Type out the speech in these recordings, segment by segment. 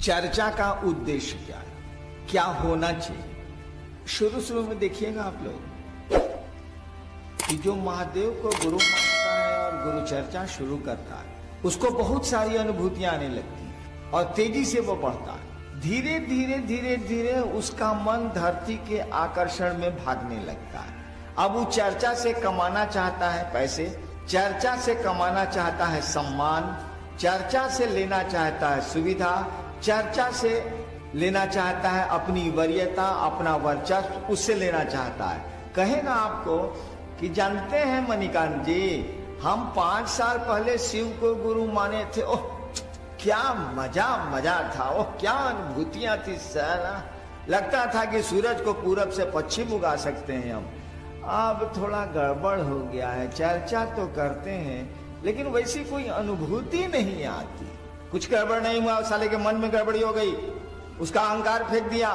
चर्चा का उद्देश्य क्या है, क्या होना चाहिए। शुरू शुरू में देखिएगा आप लोग कि जो महादेव को गुरु मानता है और गुरु चर्चा शुरू करता है, उसको बहुत सारी अनुभूतियां आने लगती हैं और तेजी से वो बढ़ता है। धीरे धीरे धीरे धीरे उसका मन धरती के आकर्षण में भागने लगता है। अब वो चर्चा से कमाना चाहता है पैसे, चर्चा से कमाना चाहता है सम्मान, चर्चा से लेना चाहता है सुविधा, चर्चा से लेना चाहता है अपनी वरीयता, अपना वर्चस्व, उससे लेना चाहता है। कहेगा आपको कि जानते हैं मणिकांत जी, हम 5 साल पहले शिव को गुरु माने थे, ओह क्या मजा था, ओह क्या अनुभूतियां थी साला, लगता था कि सूरज को पूरब से पश्चिम उगा सकते हैं हम। अब थोड़ा गड़बड़ हो गया है, चर्चा तो करते हैं लेकिन वैसी कोई अनुभूति नहीं आती। कुछ गड़बड़ नहीं हुआ, साले के मन में गड़बड़ी हो गई, उसका अहंकार फेंक दिया।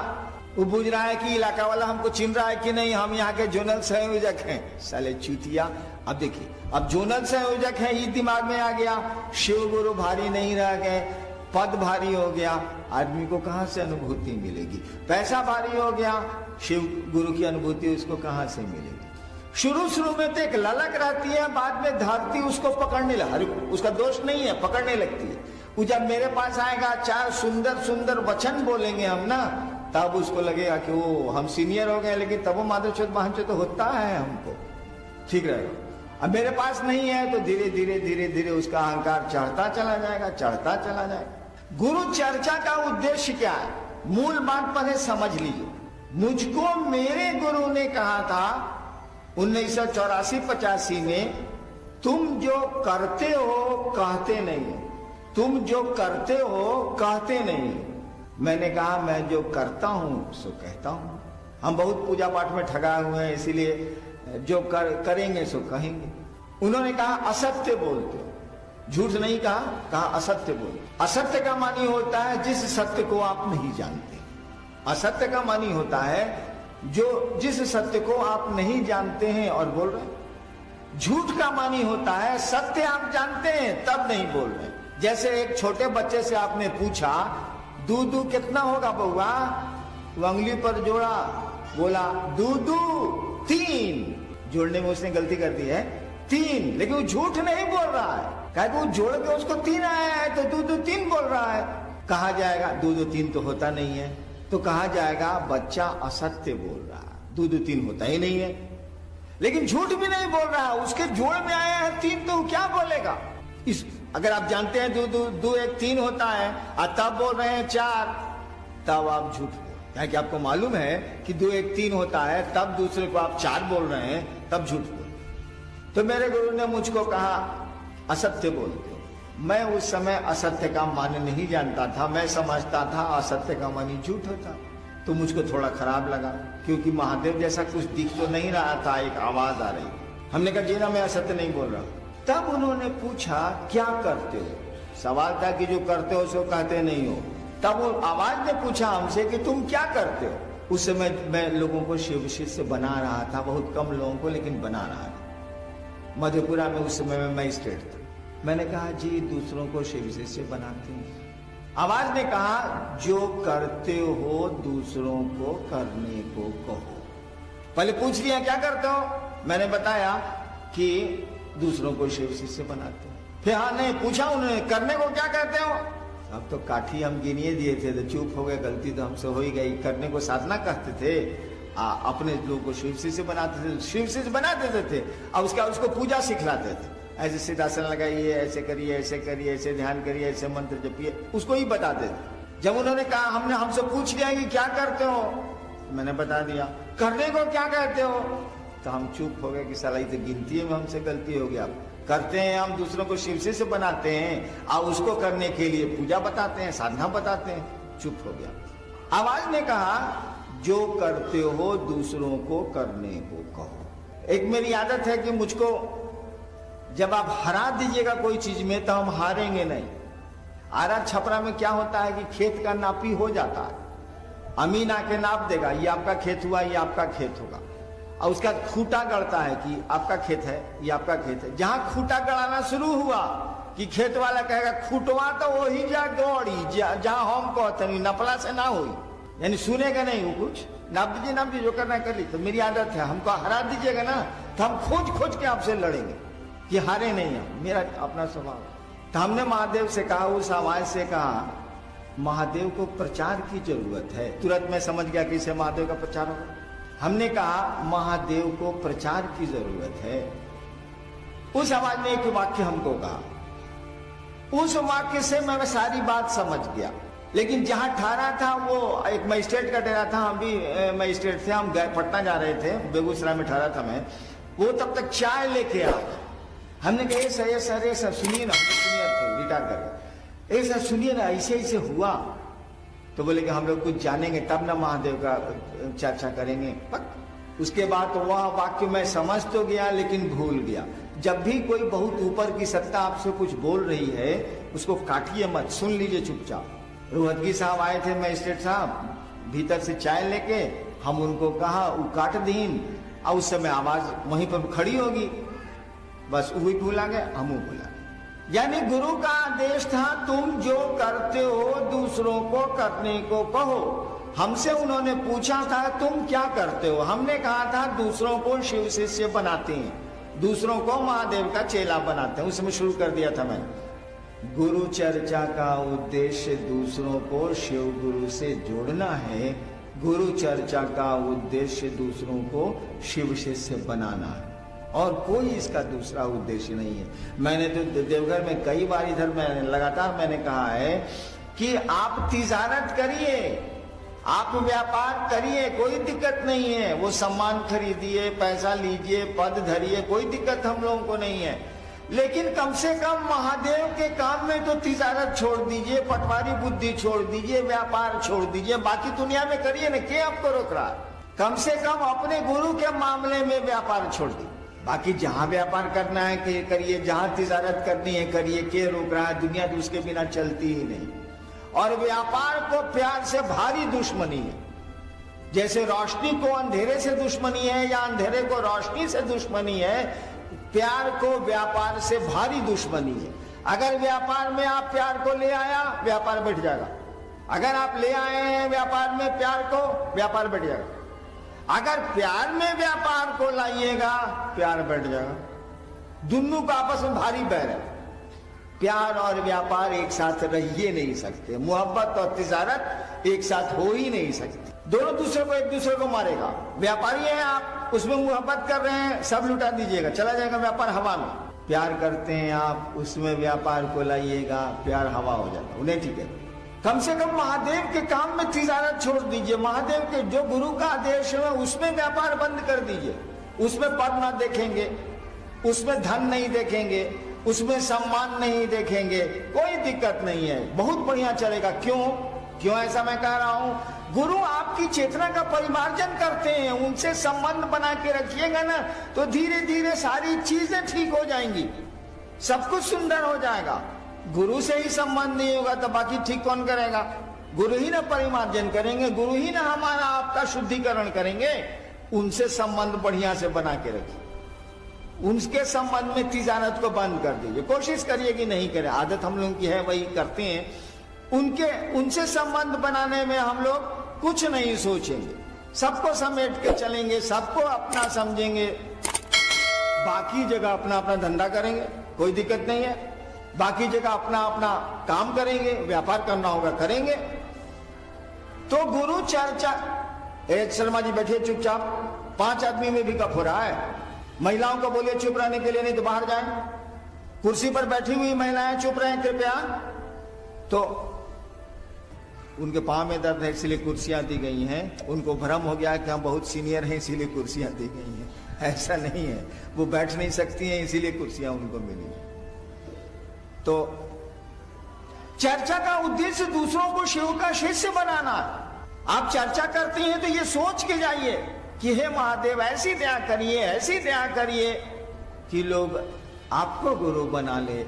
वो बुझ रहा है कि इलाका वाला हमको चिन्ह रहा है कि नहीं, हम यहाँ के जोनल संयोजक हैं। साले चूतिया। अब देखिए, अब जोनल संयोजक हैं, ये दिमाग में आ गया, शिव गुरु भारी नहीं रह गए, पद भारी हो गया, आदमी को कहां से अनुभूति मिलेगी। पैसा भारी हो गया, शिव गुरु की अनुभूति उसको कहां से मिलेगी। शुरू में तो एक ललक रहती है, बाद में धरती उसको पकड़ने लगी। उसका दोष नहीं है, पकड़ने लगती है। वो जब मेरे पास आएगा, 4 सुंदर सुंदर वचन बोलेंगे हम ना, तब उसको लगेगा कि वो हम सीनियर हो गए, लेकिन तब वो माधवचोद महाचोद तो होता है हमको, ठीक रहेगा। अब मेरे पास नहीं है तो धीरे धीरे धीरे धीरे उसका अहंकार चढ़ता चला जाएगा, चढ़ता चला जाएगा। गुरु चर्चा का उद्देश्य क्या है, मूल बात पहले समझ लीजिए। मुझको मेरे गुरु ने कहा था 1984-85 में, तुम जो करते हो कहते नहीं हो, तुम जो करते हो कहते नहीं हो। मैंने कहा मैं जो करता हूं सो कहता हूं। हम बहुत पूजा पाठ में ठगा हुए हैं, इसीलिए जो करेंगे सो कहेंगे। उन्होंने कहा असत्य बोलते हो, झूठ नहीं कहा असत्य बोलते। असत्य का मानी होता है जिस सत्य को आप नहीं जानते। असत्य का मानी होता है जो जिस सत्य को आप नहीं जानते हैं और बोल रहे हैं। झूठ का मानी होता है सत्य आप जानते हैं तब नहीं बोल रहे। जैसे एक छोटे बच्चे से आपने पूछा दूधू कितना होगा बउआ, वो अंगुली पर जोड़ा, बोला दूधू 3, जोड़ने में उसने गलती कर दी है 3, लेकिन वो झूठ नहीं बोल रहा है, कहे वो जोड़ के उसको 3 आया है तो दूधू 3 बोल रहा है। कहा जाएगा दूधू 3 तो होता नहीं है, तो कहा जाएगा बच्चा असत्य बोल रहा है, दूधू 3 होता ही नहीं है। लेकिन झूठ भी नहीं बोल रहा है, उसके जोड़ में आया है 3, तो क्या बोलेगा। इस अगर आप जानते हैं 2 1 3 होता है और तब बोल रहे हैं 4, तब आप झूठ बोल, कि आपको मालूम है कि 2 1 3 होता है, तब दूसरे को आप 4 बोल रहे हैं, तब झूठ बोल। तो मेरे गुरु ने मुझको कहा असत्य बोलते हो। मैं उस समय असत्य का माने नहीं जानता था, मैं समझता था असत्य का मानी झूठ होता। तो मुझको थोड़ा खराब लगा, क्योंकि महादेव जैसा कुछ दिख तो नहीं रहा था, एक आवाज आ रही। हमने कहा जी ना, मैं असत्य नहीं बोल रहा। तब उन्होंने पूछा क्या करते हो, सवाल था कि जो करते हो सो कहते नहीं हो। तब वो आवाज ने पूछा हमसे कि तुम क्या करते हो। उस समय मैं लोगों को शिव शिष्य बना रहा था, बहुत कम लोगों को, लेकिन बना रहा था। मधेपुरा में उस समय में मैजिस्ट्रेट था। मैंने कहा जी दूसरों को शिव शिष्य बनाते हैं। आवाज ने कहा जो करते हो दूसरों को करने को कहो। पहले पूछ लिया क्या करते हो, मैंने बताया कि दूसरों को शिव शिष्य बनाते हैं। फिर हाँ नहीं पूछा उन्होंने करने को क्या कहते हो। अब तो काठी हम गिनिए दिए थे तो चुप हो गए, गलती तो हमसे हो ही गई। करने को साधना कहते थे, अपने लोगों को शिव शिष्य बनाते थे, शिव शिष्य बना देते थे। अब उसको पूजा सिखलाते थे, ऐसे सिद्धासन लगाइए, ऐसे करिए, ऐसे करिए, ऐसे ध्यान करिए, ऐसे मंत्र जपिए, उसको ही बताते थे। जब उन्होंने कहा, हमने हमसे पूछ लिया कि क्या करते हो, मैंने बता दिया करने को क्या कहते हो, तो हम चुप हो गए कि साला तो गिनती में हमसे गलती हो गया। करते हैं हम दूसरों को शिव से बनाते हैं और उसको करने के लिए पूजा बताते हैं, साधना बताते हैं। चुप हो गया। आवाज ने कहा जो करते हो दूसरों को करने को कहो। एक मेरी आदत है कि मुझको जब आप हरा दीजिएगा कोई चीज में तो हम हारेंगे नहीं। आरा छपरा में क्या होता है कि खेत का नापी हो जाता है, अमीन आके नाप देगा, ये आपका खेत हुआ, ये आपका खेत होगा, और उसका खूटा गढ़ता है कि आपका खेत है, ये आपका खेत है। जहां खूटा गढ़ाना शुरू हुआ कि खेत वाला कहेगा खुटवा तो वही जा दौड़ी जहां हम कहते नहीं, नपला से ना हुई, यानी सुनेगा नहीं वो कुछ। नाप जी जो करना कर ली। तो मेरी आदत है, हमको हरा दीजिएगा ना तो हम खोज के आपसे लड़ेंगे कि हारे नहीं हम, मेरा अपना स्वभाव। तो हमने महादेव से कहा, उस आवाज से कहा महादेव को प्रचार की जरूरत है। तुरंत मैं समझ गया कि इसे महादेव का प्रचार होगा। हमने कहा महादेव को प्रचार की जरूरत है। उस आवाज ने एक वाक्य हमको कहा, उस वाक्य से मैं सारी बात समझ गया। लेकिन जहां ठहरा था वो एक मजिस्ट्रेट का डेरा था, हम भी मजिस्ट्रेट थे, हम पटना जा रहे थे, बेगूसराय में ठहरा था मैं। वो तब तक चाय लेके आ गया। हमने कहा ये सर सुनिए ना, सीनियर थे, रिटायर कर गए, सर सुनिए ना, ऐसे हुआ। तो बोले कि हम लोग कुछ जानेंगे तब ना महादेव का चर्चा करेंगे। उसके बाद तो वह वाक्य मैं समझ तो गया लेकिन भूल गया। जब भी कोई बहुत ऊपर की सत्ता आपसे कुछ बोल रही है उसको काटिए मत, सुन लीजिए चुपचाप। रोहतगी साहब आए थे, मजिस्ट्रेट साहब, भीतर से चाय लेके, हम उनको कहा वो काट दीन, और उस समय आवाज वहीं पर खड़ी होगी, बस वही भूला गए, हम भूला। यानी गुरु का आदेश था तुम जो करते हो दूसरों को करने को कहो। हमसे उन्होंने पूछा था तुम क्या करते हो, हमने कहा था दूसरों को शिव शिष्य बनाते हैं, दूसरों को महादेव का चेला बनाते हैं। उसमें शुरू कर दिया था मैंने। गुरु चर्चा का उद्देश्य दूसरों को शिव गुरु से जोड़ना है, गुरु चर्चा का उद्देश्य दूसरों को शिव शिष्य बनाना है, और कोई इसका दूसरा उद्देश्य नहीं है। मैंने तो देवघर में कई बार इधर मैंने लगातार मैंने कहा है कि आप तिजारत करिए, आप व्यापार करिए, कोई दिक्कत नहीं है। वो सम्मान खरीदिए, पैसा लीजिए, पद धरिए, कोई दिक्कत हम लोगों को नहीं है। लेकिन कम से कम महादेव के काम में तो तिजारत छोड़ दीजिए, पटवारी बुद्धि छोड़ दीजिए, व्यापार छोड़ दीजिए, बाकी दुनिया में करिए ना, क्या आपको रोक रहा है? कम से कम अपने गुरु के मामले में व्यापार छोड़ दीजिए, बाकी जहां व्यापार करना है करिए, जहां तिजारत करनी है करिए, के रोक रहा है? दुनिया तो उसके बिना चलती ही नहीं। और व्यापार को प्यार से भारी दुश्मनी है। जैसे रोशनी को अंधेरे से दुश्मनी है या अंधेरे को रोशनी से दुश्मनी है, प्यार को व्यापार से भारी दुश्मनी है। अगर व्यापार में आप प्यार को ले आया, व्यापार बैठ जाएगा। अगर आप ले आए हैं व्यापार में प्यार को, व्यापार बैठ जाएगा। अगर प्यार में व्यापार को लाइएगा, प्यार बैठ जाएगा। दोनों का आपस में भारी बैर है। प्यार और व्यापार एक साथ रह ही नहीं सकते, मोहब्बत और तिजारत एक साथ हो ही नहीं सकती। दोनों दूसरे को एक दूसरे को मारेगा। व्यापारी है आप, उसमें मोहब्बत कर रहे हैं, सब लुटा दीजिएगा, चला जाएगा व्यापार हवा में। प्यार करते हैं आप, उसमें व्यापार को लाइएगा, प्यार हवा हो जाएगा। उन्हें ठीक है, कम से कम महादेव के काम में तिजारत छोड़ दीजिए। महादेव के जो गुरु का आदेश है उसमें व्यापार बंद कर दीजिए। उसमें पद ना देखेंगे, उसमें धन नहीं देखेंगे, उसमें सम्मान नहीं देखेंगे, कोई दिक्कत नहीं है, बहुत बढ़िया चलेगा। क्यों ऐसा मैं कह रहा हूं? गुरु आपकी चेतना का परिमार्जन करते हैं, उनसे संबंध बना के रखिएगा ना, तो धीरे धीरे सारी चीजें ठीक हो जाएंगी, सब कुछ सुंदर हो जाएगा। गुरु से ही संबंध नहीं होगा तो बाकी ठीक कौन करेगा? गुरु ही ना परिमार्जन करेंगे, गुरु ही ना हमारा आपका शुद्धिकरण करेंगे। उनसे संबंध बढ़िया से बना के रखिए, उनके संबंध में तिजारत को बंद कर दीजिए। कोशिश करिए कि नहीं करें, आदत हम लोगों की है वही करते हैं। उनसे संबंध बनाने में हम लोग कुछ नहीं सोचेंगे, सबको समेट के चलेंगे, सबको अपना समझेंगे, बाकी जगह अपना अपना धंधा करेंगे, कोई दिक्कत नहीं है। बाकी जगह अपना अपना काम करेंगे, व्यापार करना होगा करेंगे। तो गुरु चर्चा, शर्मा जी बैठिए चुपचाप, 5 आदमी में भी कफ हो रहा है। महिलाओं को बोलिए चुप रहने के लिए, नहीं तो बाहर जाएं। कुर्सी पर बैठी हुई महिलाएं चुप रहें कृपया। तो उनके पांव में दर्द है इसलिए कुर्सियां दी गई हैं। उनको भ्रम हो गया कि हम बहुत सीनियर हैं इसीलिए कुर्सियां दी गई हैं। ऐसा नहीं है, वो बैठ नहीं सकती हैं इसीलिए कुर्सियां उनको मिली। तो चर्चा का उद्देश्य दूसरों को शिव का शिष्य बनाना। आप चर्चा करते हैं तो ये सोच के जाइए कि हे महादेव ऐसी दया करिए, ऐसी दया करिए कि लोग आपको गुरु बना ले,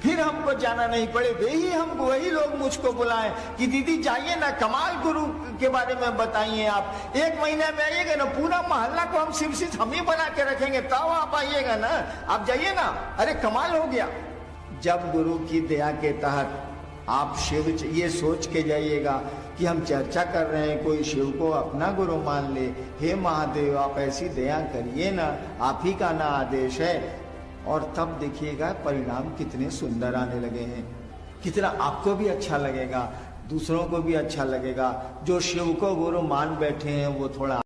फिर हमको जाना नहीं पड़े। वही लोग मुझको बुलाएं कि दीदी जाइए ना, कमाल गुरु के बारे में बताइए। आप 1 महीने में आइएगा ना, पूरा मोहल्ला को हम शिव हम ही बना के रखेंगे, तब आप आइएगा ना, आप जाइए ना। अरे कमाल हो गया। जब गुरु की दया के तहत आप शिव ये सोच के जाइएगा कि हम चर्चा कर रहे हैं, कोई शिव को अपना गुरु मान ले, हे महादेव आप ऐसी दया करिए ना, आप ही का ना आदेश है। और तब देखिएगा परिणाम कितने सुंदर आने लगे हैं, कितना आपको भी अच्छा लगेगा, दूसरों को भी अच्छा लगेगा। जो शिव को गुरु मान बैठे हैं वो थोड़ा